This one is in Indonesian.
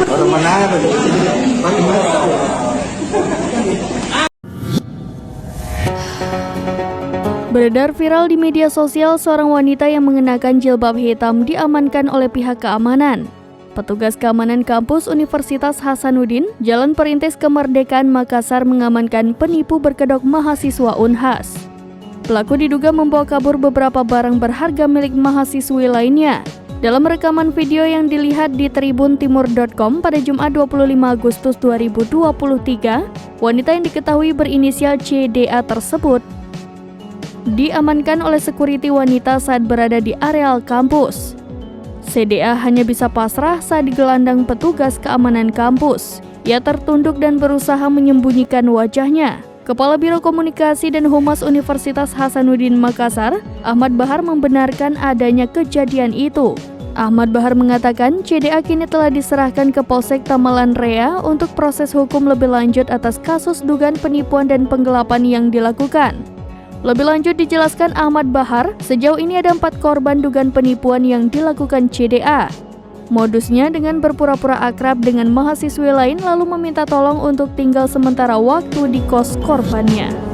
Orang mana? Beredar viral di media sosial seorang wanita yang mengenakan jilbab hitam diamankan oleh pihak keamanan. Petugas keamanan kampus Universitas Hasanuddin, Jalan Perintis Kemerdekaan Makassar mengamankan penipu berkedok mahasiswa Unhas. Pelaku diduga membawa kabur beberapa barang berharga milik mahasiswi lainnya. Dalam rekaman video yang dilihat di tribuntimur.com pada Jumat 25 Agustus 2023, wanita yang diketahui berinisial CDA tersebut diamankan oleh sekuriti wanita saat berada di areal kampus. CDA hanya bisa pasrah saat digelandang petugas keamanan kampus. Ia tertunduk dan berusaha menyembunyikan wajahnya. Kepala Biro Komunikasi dan Humas Universitas Hasanuddin Makassar, Ahmad Bahar membenarkan adanya kejadian itu. Ahmad Bahar mengatakan CDA kini telah diserahkan ke Polsek Tamalan Rea untuk proses hukum lebih lanjut atas kasus dugaan penipuan dan penggelapan yang dilakukan. Lebih lanjut dijelaskan Ahmad Bahar, sejauh ini ada 4 korban dugaan penipuan yang dilakukan CDA. Modusnya dengan berpura-pura akrab dengan mahasiswi lain lalu meminta tolong untuk tinggal sementara waktu di kos korbannya.